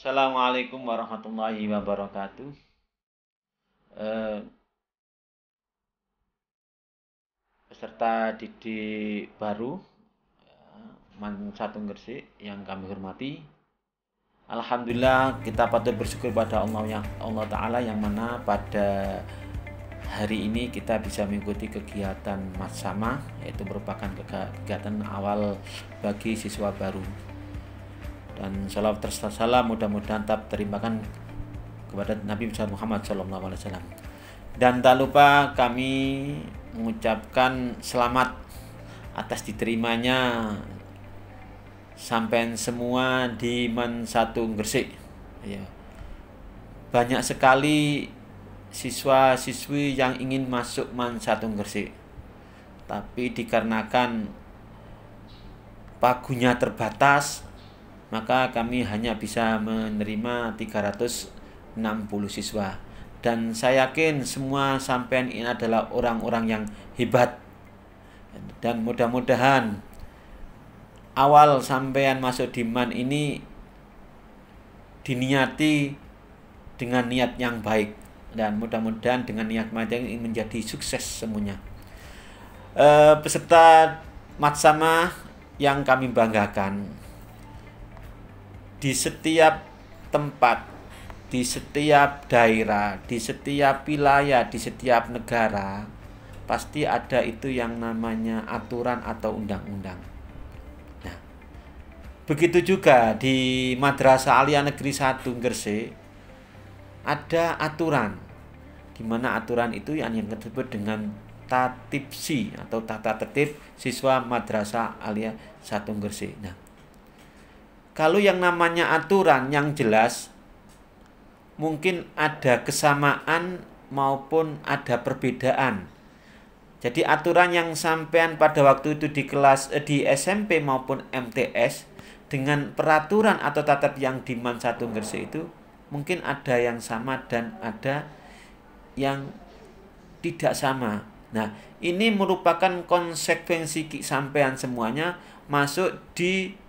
Assalamualaikum warahmatullahi wabarakatuh. Eh, Peserta didik baru Man Satu Gresik yang kami hormati. Alhamdulillah kita patut bersyukur pada Allah Ta'ala yang mana pada hari ini kita bisa mengikuti kegiatan Matsama, yaitu merupakan kegiatan awal bagi siswa baru. Dan salawat tersalam mudah-mudahan tetap terimakan kepada Nabi Muhammad SAW. Dan tak lupa kami mengucapkan selamat atas diterimanya sampai semua di Man Satu Gresik. Ya. Banyak sekali siswa-siswi yang ingin masuk Man Satu Gresik, tapi dikarenakan pagunya terbatas, maka kami hanya bisa menerima 360 siswa. Dan saya yakin semua sampean ini adalah orang-orang yang hebat. Dan mudah-mudahan awal sampean masuk di MAN ini diniati dengan niat yang baik. Dan mudah-mudahan dengan niat yang ini menjadi sukses semuanya. Peserta Matsama yang kami banggakan, di setiap tempat, di setiap daerah, di setiap wilayah, di setiap negara pasti ada itu yang namanya aturan atau undang-undang. Nah, begitu juga di Madrasah Aliyah Negeri 1 Gresik ada aturan, di mana aturan itu yang disebut dengan tatipsi atau tata tertib siswa Madrasah Aliyah 1 Gresik. Nah, kalau yang namanya aturan yang jelas, mungkin ada kesamaan maupun ada perbedaan. Jadi aturan yang sampean pada waktu itu di SMP maupun MTS dengan peraturan atau tata yang di Man Satu Gresik itu mungkin ada yang sama dan ada yang tidak sama. Nah, ini merupakan konsekuensi sampean semuanya masuk di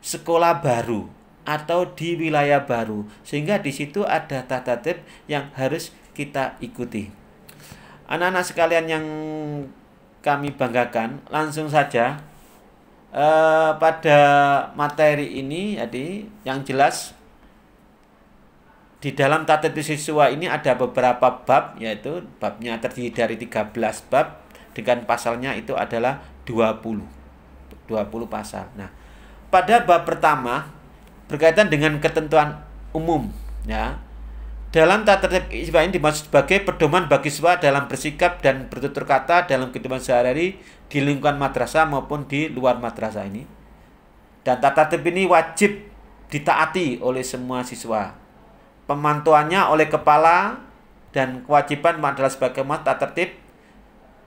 sekolah baru atau di wilayah baru, sehingga di situ ada tata tertib yang harus kita ikuti. Anak-anak sekalian yang kami banggakan, langsung saja pada materi ini, jadi yang jelas di dalam tata tertib siswa ini ada beberapa bab, yaitu babnya terdiri dari 13 bab dengan pasalnya itu adalah 20 pasal. Nah, pada bab pertama berkaitan dengan ketentuan umum, ya. Dalam tata tertib siswa ini dimaksud sebagai pedoman bagi siswa dalam bersikap dan bertutur kata dalam kehidupan sehari-hari di lingkungan madrasah maupun di luar madrasah ini. Dan tata tertib ini wajib ditaati oleh semua siswa. Pemantauannya oleh kepala dan kewajiban adalah sebagai tata tertib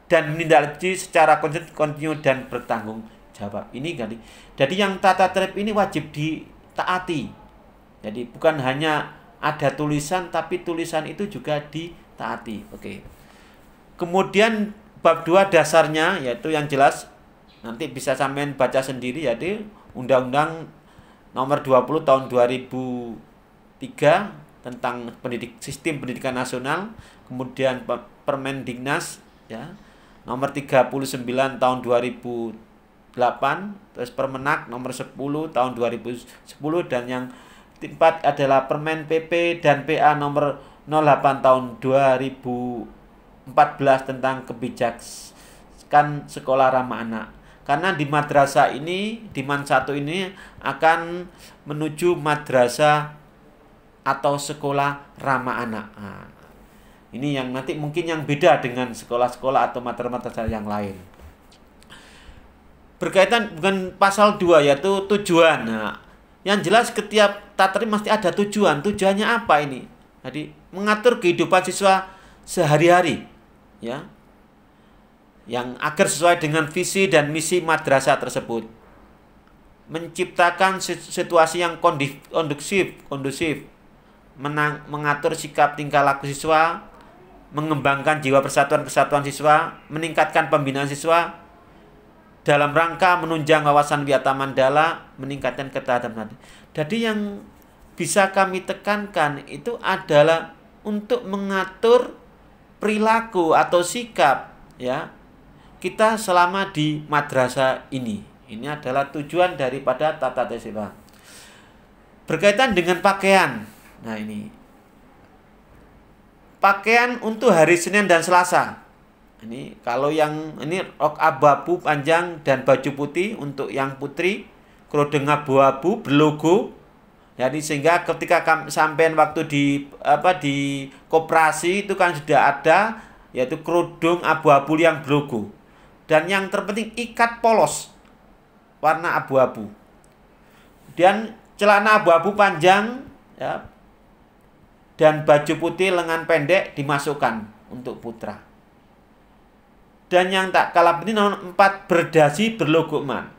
dan menindaklanjuti secara kontinu dan bertanggung jawab. Ini kan. Jadi yang tata tertib ini wajib ditaati. Jadi bukan hanya ada tulisan, tapi tulisan itu juga ditaati. Oke. Kemudian bab 2 dasarnya, yaitu yang jelas nanti bisa sampean baca sendiri, yaitu Undang-Undang Nomor 20 Tahun 2003 tentang sistem pendidikan nasional, kemudian Permendiknas, ya, Nomor 39 Tahun 2008, terus Permenak Nomor 10 Tahun 2010, dan yang keempat adalah Permen PP dan PA Nomor 08 Tahun 2014 tentang kebijakan sekolah ramah anak. Karena di madrasah ini, di Man Satu ini akan menuju madrasah atau sekolah ramah anak. Nah, ini yang nanti mungkin yang beda dengan sekolah-sekolah atau madrasah yang lain. Berkaitan dengan pasal 2, yaitu tujuan. Nah, yang jelas setiap tata tertib mesti ada tujuan. Tujuannya apa ini? Jadi mengatur kehidupan siswa sehari-hari, ya, yang agar sesuai dengan visi dan misi madrasah tersebut. Menciptakan situasi yang kondusif, mengatur sikap tingkah laku siswa, mengembangkan jiwa persatuan kesatuan siswa, meningkatkan pembinaan siswa dalam rangka menunjang wawasan Wiyata Mandala, meningkatkan ketaatan. Jadi yang bisa kami tekankan itu adalah untuk mengatur perilaku atau sikap ya kita selama di madrasah ini. Ini adalah tujuan daripada tata tertib. Berkaitan dengan pakaian. Nah, ini pakaian untuk hari Senin dan Selasa. Ini kalau yang ini rok abu-abu panjang dan baju putih untuk yang putri, kerudung abu-abu berlogo. Jadi sehingga ketika sampai waktu di koperasi itu kan sudah ada yaitu kerudung abu-abu yang berlogo. Dan yang terpenting ikat polos warna abu-abu. Dan celana abu-abu panjang ya, dan baju putih lengan pendek dimasukkan untuk putra. Dan yang tak kalah penting nomor 4 berdasi berlogo eman.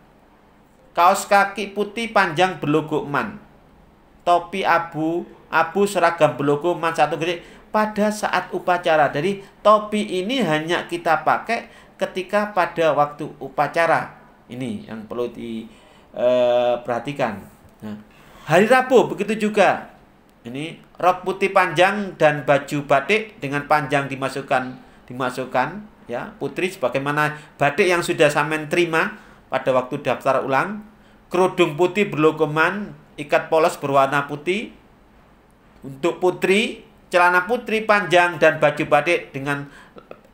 Kaos kaki putih panjang berlogo eman. Topi abu seragam berlogo eman satu gede pada saat upacara. Jadi topi ini hanya kita pakai ketika pada waktu upacara. Ini yang perlu diperhatikan. Nah, hari Rabu begitu juga. Ini rok putih panjang dan baju batik dengan panjang dimasukkan ya putri sebagaimana batik yang sudah sampean terima pada waktu daftar ulang. Kerudung putih berlogo eman, ikat polos berwarna putih. Untuk putri, celana putri panjang dan baju batik dengan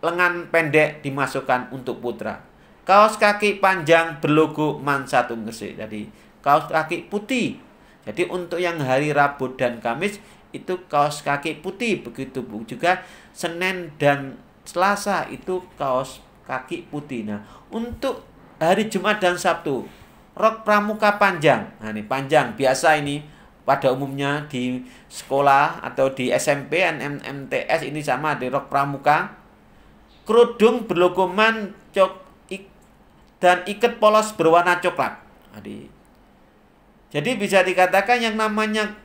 lengan pendek dimasukkan untuk putra. Kaos kaki panjang berlogo eman satu gresik. Jadi kaos kaki putih. Jadi untuk yang hari Rabu dan Kamis itu kaos kaki putih. Begitu juga Senin dan Selasa itu kaos kaki putih. Nah, untuk hari Jumat dan Sabtu rok pramuka panjang. Nah, ini panjang. Biasa ini pada umumnya di sekolah atau di SMP, MTS ini sama di rok pramuka. Kerudung berlogo eman dan ikat polos berwarna coklat. Jadi bisa dikatakan yang namanya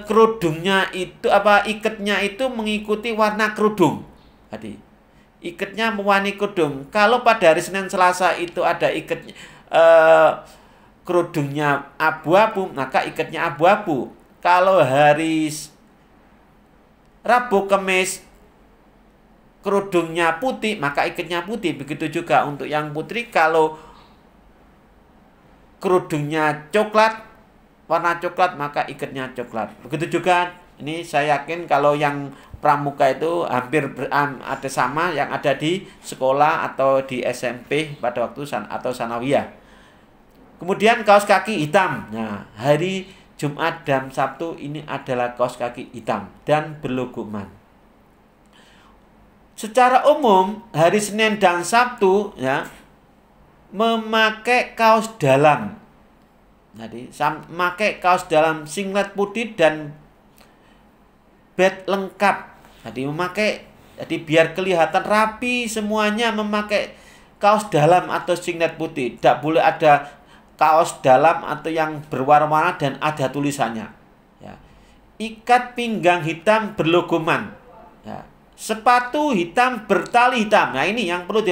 kerudungnya itu ikatnya itu mengikuti warna kerudung. Jadi ikatnya mewarnai kerudung. Kalau pada hari Senin Selasa itu ada ikatnya kerudungnya abu-abu, maka ikatnya abu-abu. Kalau hari Rabu Kamis kerudungnya putih, maka ikatnya putih. Begitu juga untuk yang putri, kalau kerudungnya coklat, warna coklat, maka ikatnya coklat. Begitu juga ini saya yakin kalau yang pramuka itu hampir ada sama yang ada di sekolah atau di SMP pada waktu atau sanawiyah. Kemudian kaos kaki hitam. Nah, hari Jumat dan Sabtu ini adalah kaos kaki hitam dan berlogo eman. Secara umum hari Senin dan Sabtu ya memakai kaos dalam. Jadi memakai kaos dalam singlet putih dan bed lengkap. Jadi biar kelihatan rapi semuanya memakai kaos dalam atau singlet putih. Tidak boleh ada kaos dalam atau yang berwarna-warna dan ada tulisannya. Ya. Ikat pinggang hitam berlogo eman. Ya. Sepatu hitam bertali hitam. Nah, ini yang perlu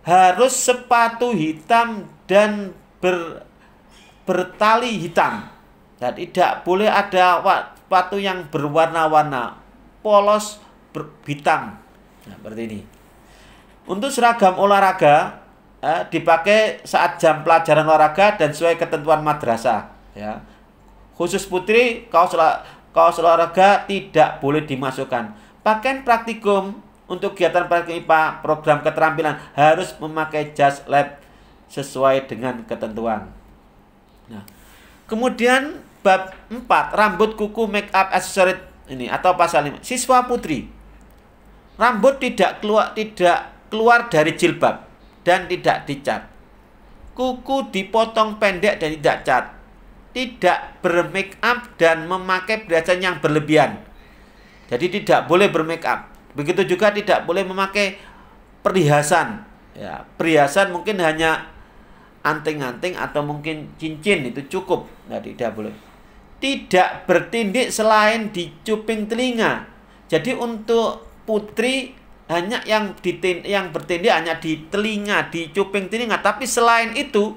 harus sepatu hitam dan bertali hitam. Dan tidak boleh ada sepatu yang berwarna-warna, polos hitam. Nah, seperti ini. Untuk seragam olahraga dipakai saat jam pelajaran olahraga dan sesuai ketentuan madrasah. Ya. Khusus putri kaos olahraga tidak boleh dimasukkan. Pakaian praktikum untuk kegiatan praktikum IPA program keterampilan harus memakai jas lab sesuai dengan ketentuan. Nah, kemudian bab 4 rambut, kuku, make up, aksesoris ini atau pasal 5. Siswa putri rambut tidak keluar dari jilbab dan tidak dicat. Kuku dipotong pendek dan tidak cat. Tidak bermake up dan memakai perhiasan yang berlebihan. Jadi tidak boleh bermake up. Begitu juga tidak boleh memakai perhiasan. Ya, perhiasan mungkin hanya anting-anting atau mungkin cincin itu cukup. Nah, tidak boleh. Tidak bertindik selain di cuping telinga. Jadi untuk putri hanya yang bertindik hanya di telinga, di cuping telinga. Tapi selain itu,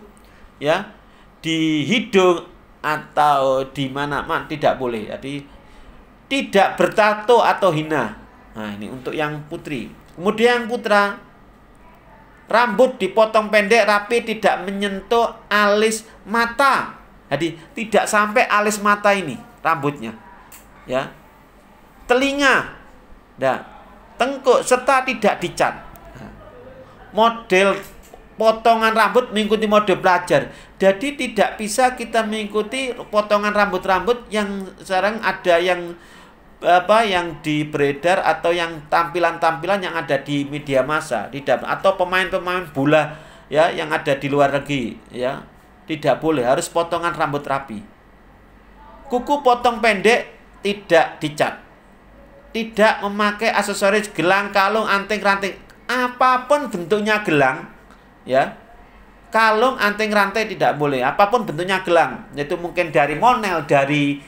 ya di hidung atau di mana tidak boleh. Jadi tidak bertato atau hina. Nah, ini untuk yang putri. Kemudian yang putra, rambut dipotong pendek rapi, tidak menyentuh alis mata. Jadi tidak sampai alis mata ini rambutnya. Ya. Telinga, tengkuk serta tidak dicat. Model potongan rambut mengikuti mode pelajar. Jadi tidak bisa kita mengikuti potongan rambut-rambut yang sekarang ada yang yang beredar atau yang tampilan-tampilan yang ada di media massa, tidak, atau pemain-pemain bola ya yang ada di luar negeri ya. Tidak boleh, harus potongan rambut rapi. Kuku potong pendek, tidak dicat. Tidak memakai aksesoris gelang, kalung, anting, ranting. Apapun bentuknya gelang, ya, kalung, anting, rantai tidak boleh. Apapun bentuknya gelang, yaitu mungkin dari monel, dari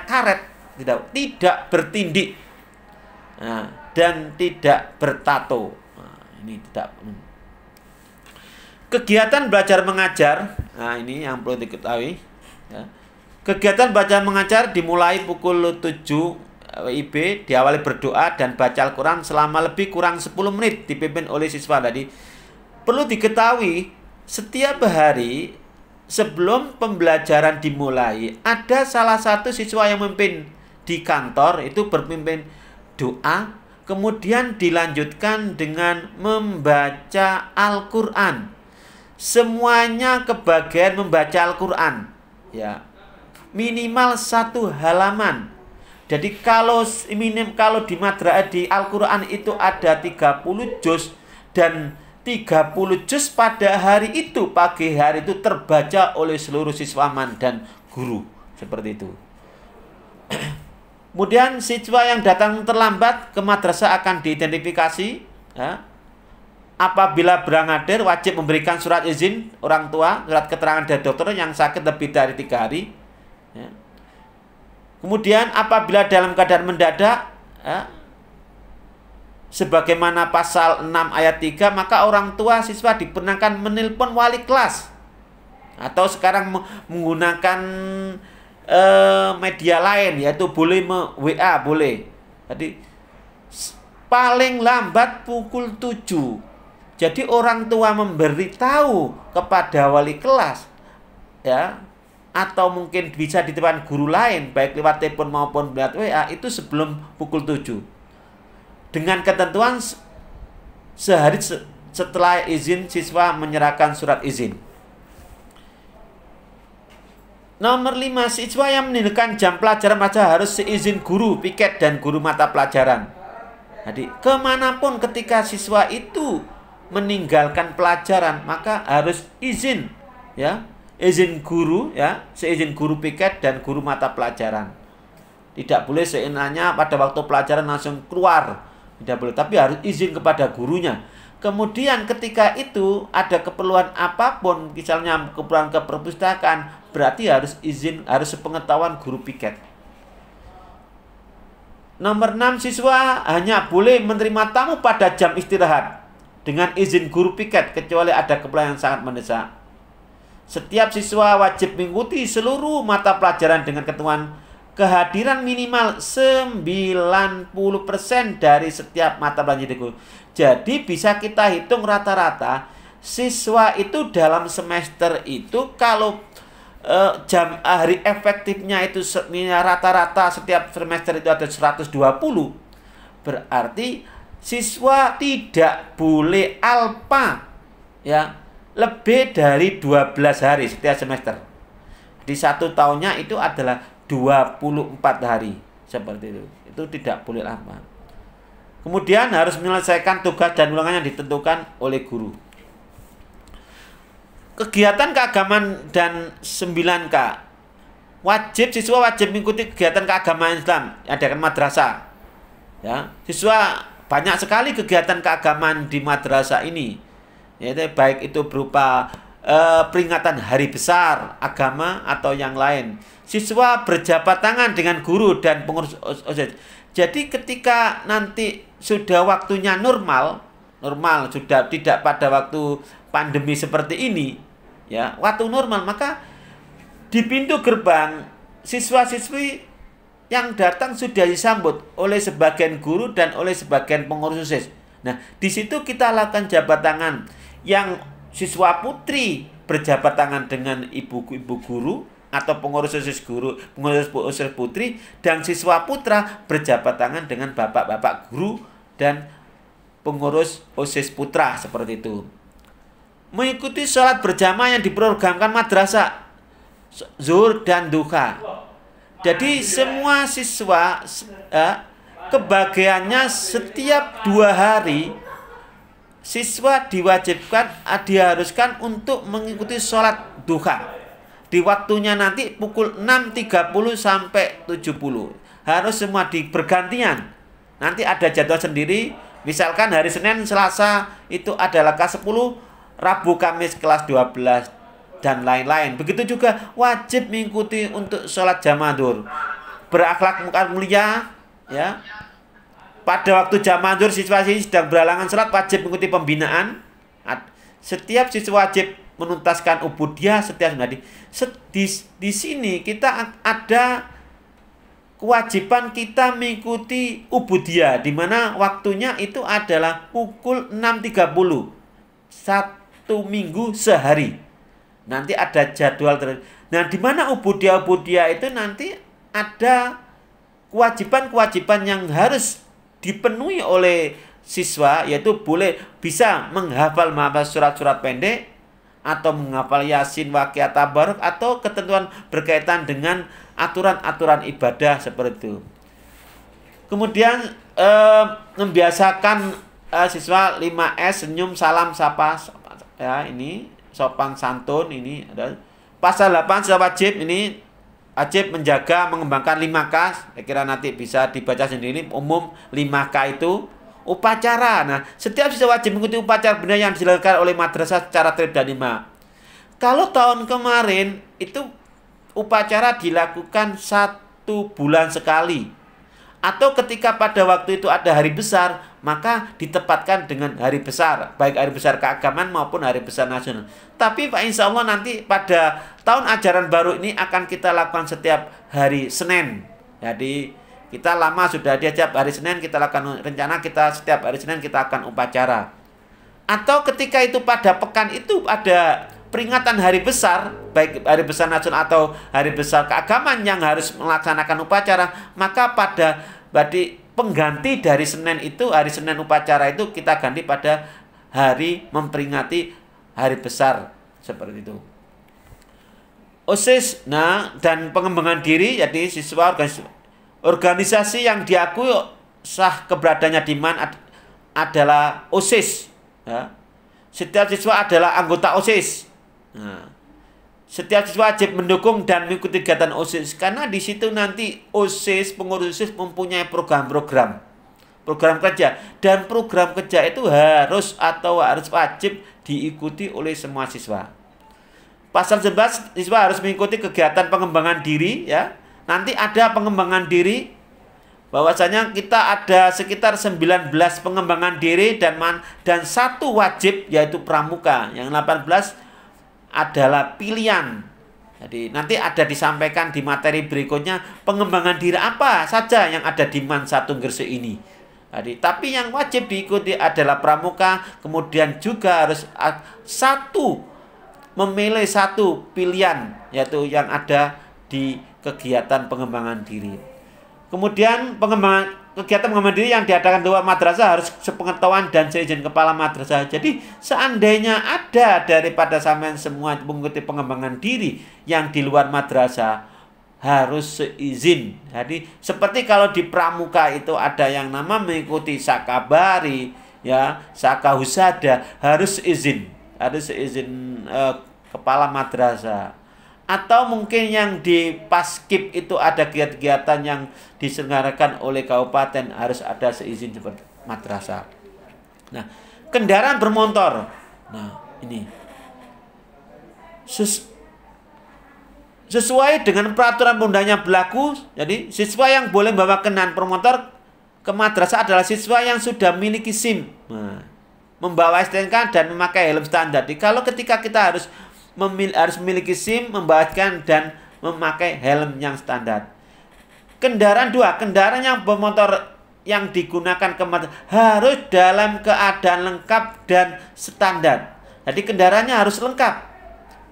karet, tidak bertindik, dan tidak bertato. Ini tidak. Kegiatan belajar mengajar, ini yang perlu diketahui. Ya. Kegiatan belajar mengajar dimulai pukul 7 WIB, diawali berdoa dan baca Al-Quran selama lebih kurang 10 menit dipimpin oleh siswa. Tadi perlu diketahui, setiap hari sebelum pembelajaran dimulai ada salah satu siswa yang memimpin di kantor, itu berpimpin doa, kemudian dilanjutkan dengan membaca Al-Quran. Semuanya kebagian membaca Al-Quran, ya, minimal 1 halaman. Jadi kalau di di Al-Quran itu ada 30 juz, dan 30 juz pada hari itu, pagi hari itu terbaca oleh seluruh siswaman dan guru, seperti itu. Kemudian siswa yang datang terlambat ke madrasah akan diidentifikasi, ya. Apabila beranggadir, wajib memberikan surat izin orang tua, surat keterangan dari dokter yang sakit lebih dari 3 hari, ya. Kemudian apabila dalam keadaan mendadak, ya, sebagaimana pasal 6 ayat 3, maka orang tua siswa diperkenankan menelpon wali kelas, atau sekarang menggunakan media lain, yaitu boleh WA, boleh. Jadi paling lambat pukul 7. Jadi orang tua memberitahu kepada wali kelas, ya, atau mungkin bisa ditelepon guru lain, baik lewat telepon maupun lewat WA, itu sebelum pukul 7. Dengan ketentuan sehari setelah izin siswa menyerahkan surat izin. Nomor 5, siswa yang meninggalkan jam pelajaran maka harus seizin guru piket dan guru mata pelajaran. Jadi kemanapun ketika siswa itu meninggalkan pelajaran, maka harus izin, ya, izin guru, ya, seizin guru piket dan guru mata pelajaran. Tidak boleh seenaknya pada waktu pelajaran langsung keluar, tidak boleh, tapi harus izin kepada gurunya. Kemudian ketika itu ada keperluan apapun, misalnya keperluan ke perpustakaan, berarti harus izin, harus sepengetahuan guru piket. Nomor 6, siswa hanya boleh menerima tamu pada jam istirahat dengan izin guru piket kecuali ada keperluan yang sangat mendesak. Setiap siswa wajib mengikuti seluruh mata pelajaran dengan ketentuan kehadiran minimal 90% dari setiap mata pelajaran itu. Jadi bisa kita hitung rata-rata siswa itu dalam semester itu, kalau jam hari efektifnya itu rata-rata setiap semester itu ada 120, berarti siswa tidak boleh alpa, ya, lebih dari 12 hari setiap semester. Di 1 tahunnya itu adalah 24 hari, seperti itu. Itu tidak boleh alpa. Kemudian harus menyelesaikan tugas dan ulangan yang ditentukan oleh guru. Kegiatan keagamaan dan 9K. Siswa wajib mengikuti kegiatan keagamaan Islam yang diadakan madrasah. Ya, siswa banyak sekali kegiatan keagamaan di madrasah ini. Yaitu baik itu berupa peringatan hari besar agama atau yang lain. Siswa berjabat tangan dengan guru dan pengurus OSIS. Jadi ketika nanti sudah waktunya normal sudah tidak pada waktu pandemi seperti ini, ya, waktu normal, maka Di pintu gerbang, siswa-siswi yang datang sudah disambut oleh sebagian guru dan oleh sebagian pengurus OSIS. Nah, di situ kita lakukan jabat tangan. Yang siswa putri berjabat tangan dengan ibu-ibu guru atau pengurus OSIS guru, pengurus OSIS putri, dan siswa putra berjabat tangan dengan bapak-bapak guru dan pengurus OSIS putra, seperti itu. Mengikuti sholat berjamaah yang diprogramkan madrasah zuhur dan duha. Jadi semua siswa kebagiannya setiap 2 hari siswa diharuskan untuk mengikuti sholat duha. Di waktunya nanti pukul 6.30 sampai 70. Harus semua bergantian. Nanti ada jadwal sendiri. Misalkan hari Senin, Selasa itu adalah kelas 10, Rabu, Kamis kelas 12. Dan lain-lain. Begitu juga wajib mengikuti untuk sholat jamaah zuhur. Berakhlak mulia, ya. Pada waktu jamaah zuhur siswa-siswi sedang berhalangan sholat wajib mengikuti pembinaan. Setiap siswa wajib menuntaskan ubudiyah setiap hari. Di sini kita ada kewajiban kita mengikuti ubudiyah, di mana waktunya itu adalah pukul 6.30 1 minggu sehari. Nanti ada jadwal Nah, di mana ubudiyah itu nanti ada kewajiban-kewajiban yang harus dipenuhi oleh siswa, yaitu bisa menghafal surat-surat pendek atau menghafal Yasin, Waqiah, Tabaruk, atau ketentuan berkaitan dengan aturan-aturan ibadah seperti itu. Kemudian membiasakan siswa 5S, senyum, salam, sapa, ya, ini sopan santun. Ini ada pasal 8 sudah wajib, ini wajib menjaga mengembangkan 5K. Saya kira nanti bisa dibaca sendiri. Umum 5K itu upacara. Nah, setiap siswa wajib mengikuti upacara benda yang diselenggarakan oleh madrasah secara tertib dan hikmah. Kalau tahun kemarin itu upacara dilakukan 1 bulan sekali. Atau ketika pada waktu itu ada hari besar, maka ditempatkan dengan hari besar, baik hari besar keagamaan maupun hari besar nasional. Tapi Pak, insya Allah nanti pada tahun ajaran baru ini akan kita lakukan setiap hari Senin. Jadi kita lama sudah diajak hari Senin, kita lakukan rencana kita setiap hari Senin kita akan upacara. Atau ketika itu pada pekan itu ada peringatan hari besar, baik hari besar nasional atau hari besar keagamaan yang harus melaksanakan upacara, maka berarti pengganti dari Senin itu, hari Senin upacara itu kita ganti pada hari memperingati hari besar, seperti itu. OSIS, dan pengembangan diri, jadi siswa organisasi yang diakui sah keberadaannya di mana adalah OSIS, ya. Setiap siswa adalah anggota OSIS. Nah, setiap siswa wajib mendukung dan mengikuti kegiatan OSIS, karena di situ nanti OSIS, pengurus OSIS mempunyai program kerja, dan program kerja itu harus wajib diikuti oleh semua siswa. Pasal 11, siswa harus mengikuti kegiatan pengembangan diri, ya. Nanti ada pengembangan diri, bahwasanya kita ada sekitar 19 pengembangan diri dan 1 wajib, yaitu pramuka. Yang 18 adalah pilihan. Jadi nanti ada disampaikan di materi berikutnya pengembangan diri apa saja yang ada di MAN 1 Gresik ini. Jadi, tapi yang wajib diikuti adalah pramuka, kemudian juga harus memilih 1 pilihan, yaitu yang ada di kegiatan pengembangan diri. Kemudian kegiatan pengembangan diri yang diadakan di luar madrasah harus sepengetahuan dan seizin kepala madrasah. Jadi seandainya ada daripada sampean semua mengikuti pengembangan diri yang di luar madrasah, harus seizin. Jadi seperti kalau di pramuka itu ada yang nama mengikuti sakabari, ya, sakahusada, harus seizin kepala madrasah. Atau mungkin yang di Paskib itu ada kegiatan yang diselenggarakan oleh kabupaten, harus ada seizin seperti madrasah. Nah, kendaraan bermotor. Nah, ini sesuai dengan peraturan undang-undang berlaku. Jadi, siswa yang boleh membawa kendaraan bermotor ke madrasah adalah siswa yang sudah memiliki SIM, membawa STNK dan memakai helm standar. Jadi, kalau ketika kita harus harus memiliki SIM, membawakan dan memakai helm yang standar. Kendaraan yang bermotor yang digunakan harus dalam keadaan lengkap dan standar. Jadi kendaraannya harus lengkap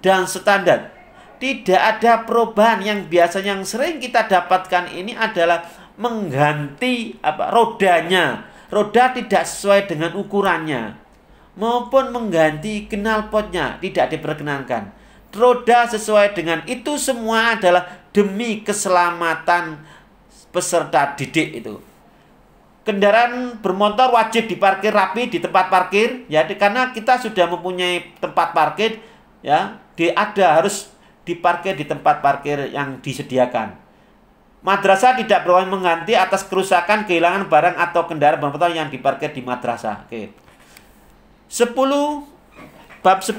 dan standar. Tidak ada perubahan. Yang biasanya yang sering kita dapatkan ini adalah mengganti rodanya. Roda tidak sesuai dengan ukurannya, maupun mengganti knalpotnya tidak diperkenankan. Roda sesuai dengan itu semua adalah demi keselamatan peserta didik itu. Kendaraan bermotor wajib diparkir rapi di tempat parkir, ya, karena kita sudah mempunyai tempat parkir, ya, harus diparkir di tempat parkir yang disediakan. Madrasah tidak berwenang mengganti atas kerusakan, kehilangan barang atau kendaraan bermotor yang diparkir di madrasah. Oke. 10 bab 10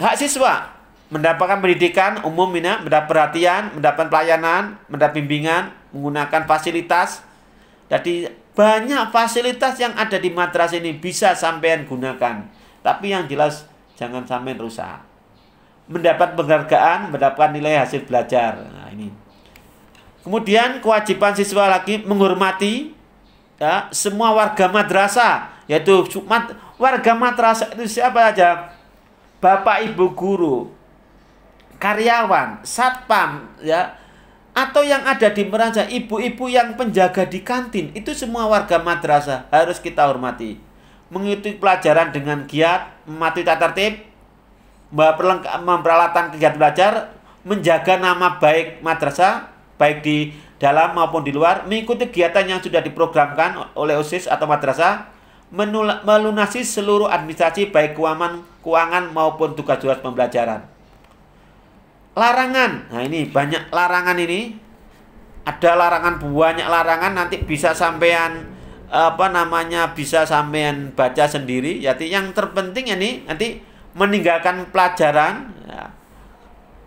hak siswa mendapatkan pendidikan umum, mendapat perhatian, mendapat pelayanan, mendapat bimbingan, menggunakan fasilitas. Jadi banyak fasilitas yang ada di madrasah ini bisa sampean gunakan. Tapi yang jelas jangan sampean rusak. Mendapat penghargaan, mendapatkan nilai hasil belajar. Nah, ini. Kemudian kewajiban siswa lagi menghormati, ya, semua warga madrasah, yaitu warga madrasah itu siapa saja? Bapak Ibu guru, karyawan, satpam, ya, atau yang ada di madrasah, ibu-ibu yang penjaga di kantin, itu semua warga madrasah harus kita hormati. Mengikuti pelajaran dengan giat, mematuhi tata tertib, memperalatan kegiatan belajar, menjaga nama baik madrasah, baik di dalam maupun di luar, mengikuti kegiatan yang sudah diprogramkan oleh OSIS atau madrasah, melunasi seluruh administrasi baik keuangan maupun tugas-tugas pembelajaran. Larangan, nah ini banyak larangan ini, ada larangan, banyak larangan, nanti bisa sampean bisa sampean baca sendiri. Jadi yang terpenting ini nanti meninggalkan pelajaran, ya.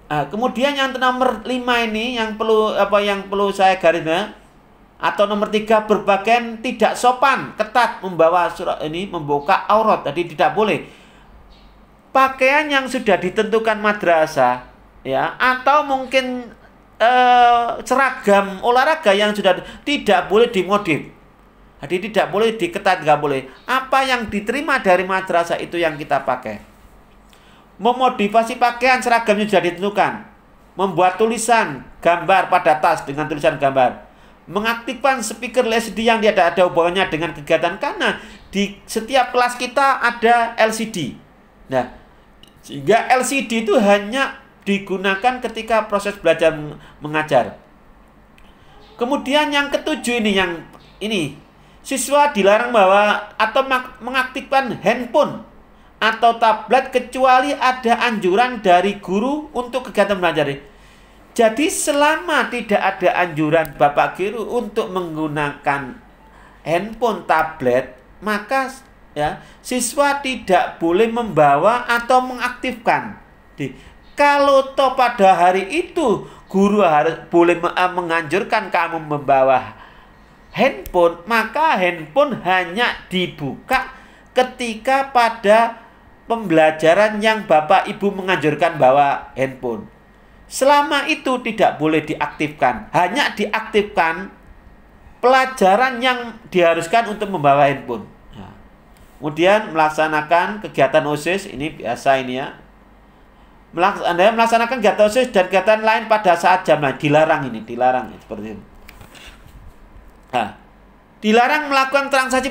Kemudian yang nomor 5 ini yang perlu saya gariskan, atau nomor 3, berpakaian tidak sopan, ketat, membawa surat ini membuka aurat. Jadi tidak boleh pakaian yang sudah ditentukan madrasah, ya, atau mungkin seragam olahraga yang sudah tidak boleh dimodif. Jadi tidak boleh diketat, nggak boleh. Apa yang diterima dari madrasah itu yang kita pakai. Memodifikasi pakaian seragamnya sudah ditentukan. Membuat tulisan gambar pada tas dengan tulisan gambar. Mengaktifkan speaker LCD yang tidak ada hubungannya dengan kegiatan, karena di setiap kelas kita ada LCD. Nah, sehingga LCD itu hanya digunakan ketika proses belajar mengajar. Kemudian yang ketujuh ini, siswa dilarang bawa atau mengaktifkan handphone atau tablet kecuali ada anjuran dari guru untuk kegiatan belajar. Jadi selama tidak ada anjuran Bapak Guru untuk menggunakan handphone, tablet, maka, ya, siswa tidak boleh membawa atau mengaktifkan. Kalau toh pada hari itu guru harus boleh menganjurkan kamu membawa handphone, maka handphone hanya dibuka ketika pada pembelajaran yang Bapak Ibu menganjurkan bawa handphone. Selama itu tidak boleh diaktifkan. Hanya diaktifkan pelajaran yang diharuskan untuk membawa handphone. Nah, kemudian melaksanakan kegiatan OSIS, ini biasa ini, ya. Anda melaksanakan kegiatan OSIS dan kegiatan lain pada saat jam lain. Dilarang seperti itu. Nah, dilarang melakukan transaksi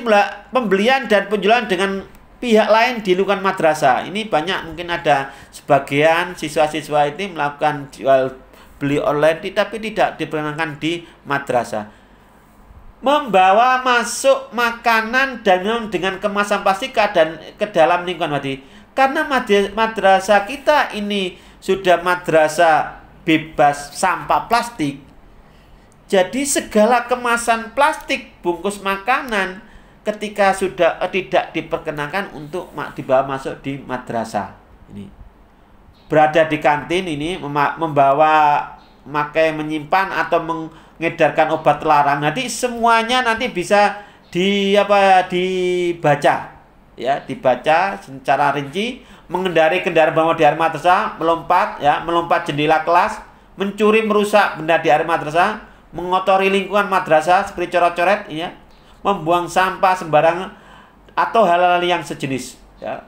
pembelian dan penjualan dengan pihak lain di lingkungan madrasah. Ini banyak, mungkin ada sebagian siswa-siswa ini melakukan jual beli online tapi tidak diperkenankan di madrasah. Membawa masuk makanan dan minum dengan kemasan plastik ke dalam lingkungan madrasah. Karena madrasah kita ini sudah madrasah bebas sampah plastik. Jadi segala kemasan plastik, bungkus makanan, ketika sudah tidak diperkenankan untuk dibawa masuk di madrasah. Ini berada di kantin ini menyimpan atau mengedarkan obat terlarang. Nanti semuanya nanti bisa dibaca, ya, dibaca secara rinci mengendari kendaraan bermotor di area madrasah, melompat jendela kelas, mencuri merusak benda di area madrasah, mengotori lingkungan madrasah seperti coret-coret, ya, membuang sampah sembarangan atau hal-hal yang sejenis, ya.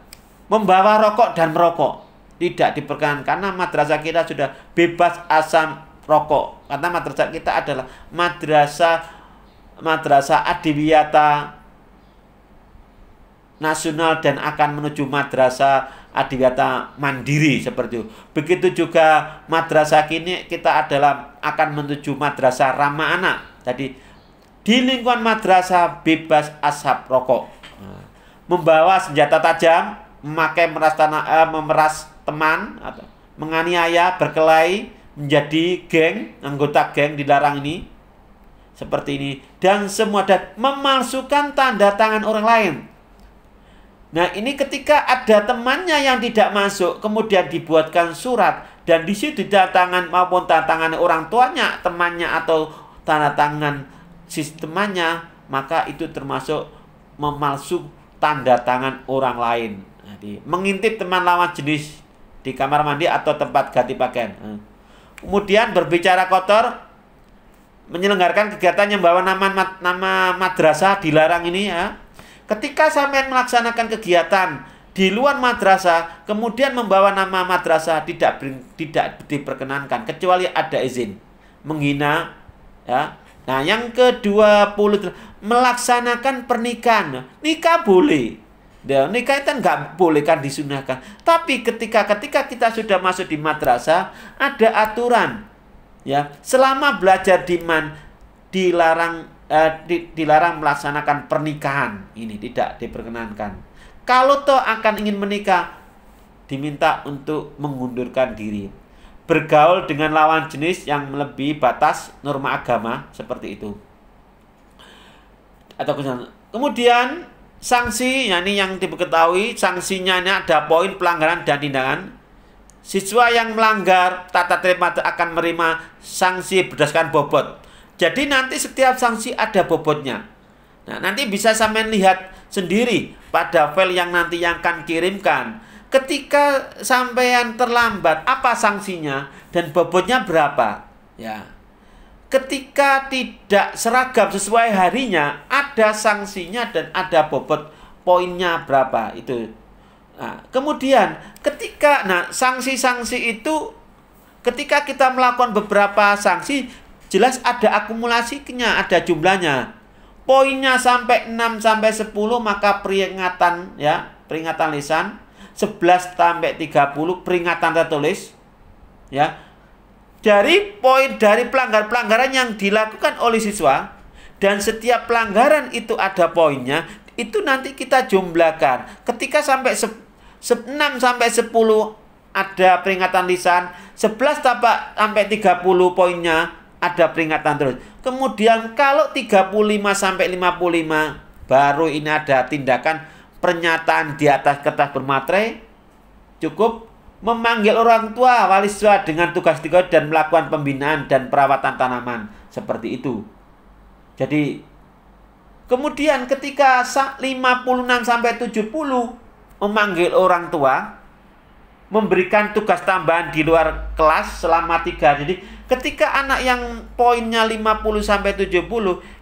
Membawa rokok dan merokok tidak diperkenankan karena madrasah kita sudah bebas asam rokok. Karena madrasah kita adalah madrasah adibiyata nasional dan akan menuju madrasah adibiyata mandiri seperti itu. Begitu juga madrasah kini kita akan menuju madrasah ramah anak. Jadi di lingkungan madrasah bebas asap rokok. Membawa senjata tajam, memakai memeras teman atau menganiaya, berkelahi, menjadi geng, anggota geng dilarang ini. Seperti ini, dan semua dan memalsukan tanda tangan orang lain. Nah, ini ketika ada temannya yang tidak masuk, kemudian dibuatkan surat dan di situ tanda tangan maupun tanda tangan orang tuanya, temannya atau tanda tangan sistemnya, maka itu termasuk memalsu tanda tangan orang lain. Jadi, mengintip teman lawan jenis di kamar mandi atau tempat ganti pakaian. Kemudian berbicara kotor, menyelenggarakan kegiatan yang membawa nama madrasah dilarang ini, ya. Ketika sampean melaksanakan kegiatan di luar madrasah, kemudian membawa nama madrasah tidak diperkenankan kecuali ada izin. Menghina, ya. Nah, yang ke-20 melaksanakan pernikahan. Nikah boleh. Ya, nikah itu nggak boleh, kan disunahkan. Tapi ketika kita sudah masuk di madrasah, ada aturan. Ya, selama belajar di dilarang melaksanakan pernikahan. Ini tidak diperkenankan. Kalau toh akan ingin menikah, diminta untuk mengundurkan diri. Bergaul dengan lawan jenis yang melebihi batas norma agama, seperti itu. Atau kemudian sanksi, yakni yang diketahui sanksinya ini ada poin pelanggaran dan tindakan. Siswa yang melanggar tata tertib akan menerima sanksi berdasarkan bobot. Jadi nanti setiap sanksi ada bobotnya. Nah, nanti bisa sampean lihat sendiri pada file yang nanti yang akan kirimkan. Ketika sampean terlambat, apa sanksinya dan bobotnya berapa? Ya. Ketika tidak seragam sesuai harinya, ada sanksinya dan ada bobot poinnya berapa itu. Nah, kemudian ketika sanksi-sanksi itu ketika kita melakukan beberapa sanksi, jelas ada akumulasinya, ada jumlahnya. Poinnya sampai 6 sampai 10 maka peringatan, ya, peringatan lisan. 11 sampai 30 peringatan tertulis, ya. Dari pelanggaran yang dilakukan oleh siswa dan setiap pelanggaran itu ada poinnya, itu nanti kita jumlahkan. Ketika sampai 6 sampai 10 ada peringatan lisan, 11 sampai 30 poinnya ada peringatan terus. Kemudian kalau 35 sampai 55 baru ini ada tindakan pernyataan di atas kertas bermaterai. Cukup memanggil orang tua wali siswa dengan tugas dan melakukan pembinaan dan perawatan tanaman, seperti itu. Jadi kemudian ketika 56 sampai 70 memanggil orang tua, memberikan tugas tambahan di luar kelas selama 3 hari. Jadi ketika anak yang poinnya 50 sampai 70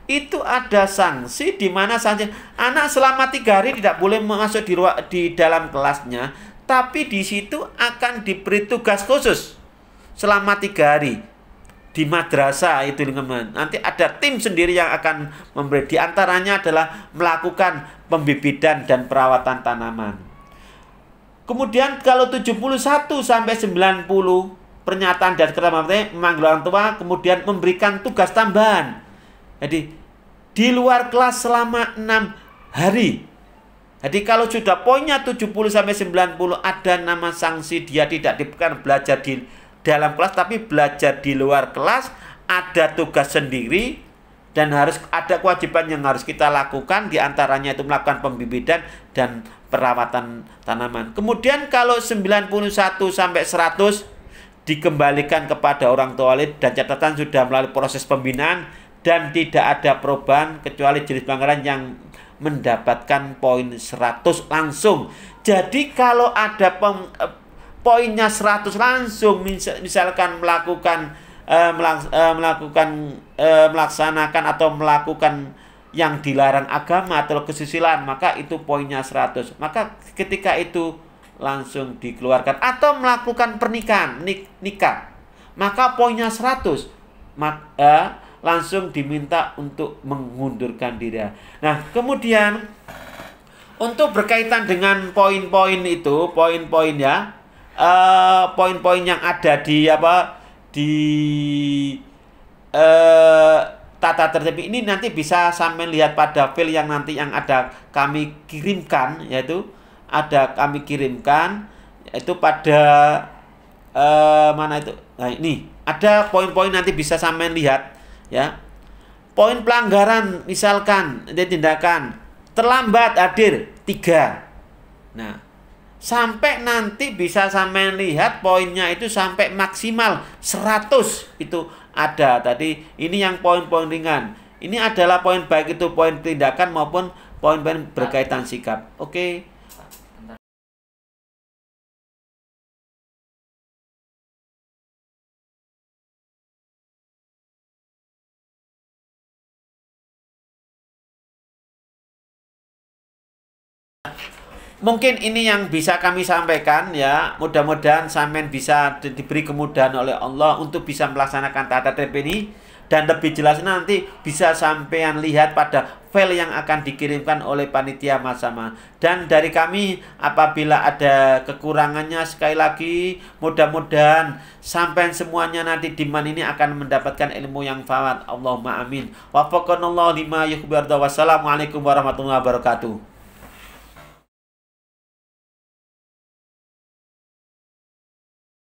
itu ada sanksi, di mana sanksi anak selama 3 hari tidak boleh masuk di dalam kelasnya, tapi di situ akan diberi tugas khusus selama 3 hari di madrasah itu teman-teman. Nanti ada tim sendiri yang akan memberi, di antaranya adalah melakukan pembibitan dan perawatan tanaman. Kemudian kalau 71 sampai 90 pernyataan dari kertas memanggil orang tua, kemudian memberikan tugas tambahan. Jadi di luar kelas selama 6 hari. Jadi kalau sudah poinnya 70 sampai 90 ada nama sanksi, dia tidak bukan belajar di dalam kelas tapi belajar di luar kelas, ada tugas sendiri dan harus ada kewajiban yang harus kita lakukan, di antaranya itu melakukan pembibitan dan perawatan tanaman. Kemudian kalau 91 sampai 100 dikembalikan kepada orang tua wali dan catatan sudah melalui proses pembinaan dan tidak ada perubahan kecuali jenis pelanggaran yang mendapatkan poin 100 langsung. Jadi kalau ada poinnya 100 langsung, misalkan melaksanakan atau melakukan yang dilarang agama atau kesusilaan, maka itu poinnya 100. Maka ketika itu langsung dikeluarkan, atau melakukan pernikahan, nikah, maka poinnya 100. Maka langsung diminta untuk mengundurkan diri. Nah, kemudian untuk berkaitan dengan poin-poin itu, poin-poin ya, poin-poin yang ada di tata tertib ini nanti bisa sampai lihat pada file yang nanti yang ada kami kirimkan, yaitu yaitu pada mana itu. Nah, ini ada poin-poin nanti bisa sampai lihat ya. Poin pelanggaran, misalkan tindakan terlambat hadir 3. Nah, sampai nanti bisa sampai lihat poinnya itu sampai maksimal 100 itu ada tadi. Ini yang poin-poin ringan. Ini adalah poin baik itu poin tindakan maupun poin-poin berkaitan sikap. Oke. Mungkin ini yang bisa kami sampaikan ya. Mudah-mudahan sampean bisa diberi kemudahan oleh Allah untuk bisa melaksanakan tata tertib ini. Dan lebih jelas nanti bisa sampean lihat pada file yang akan dikirimkan oleh panitia Masama. Dan dari kami apabila ada kekurangannya, sekali lagi mudah-mudahan sampean semuanya nanti di man ini akan mendapatkan ilmu yang fawat. Allahumma amin. Waffaqanallahu lima yuhibbu. Wassalamualaikum warahmatullahi wabarakatuh.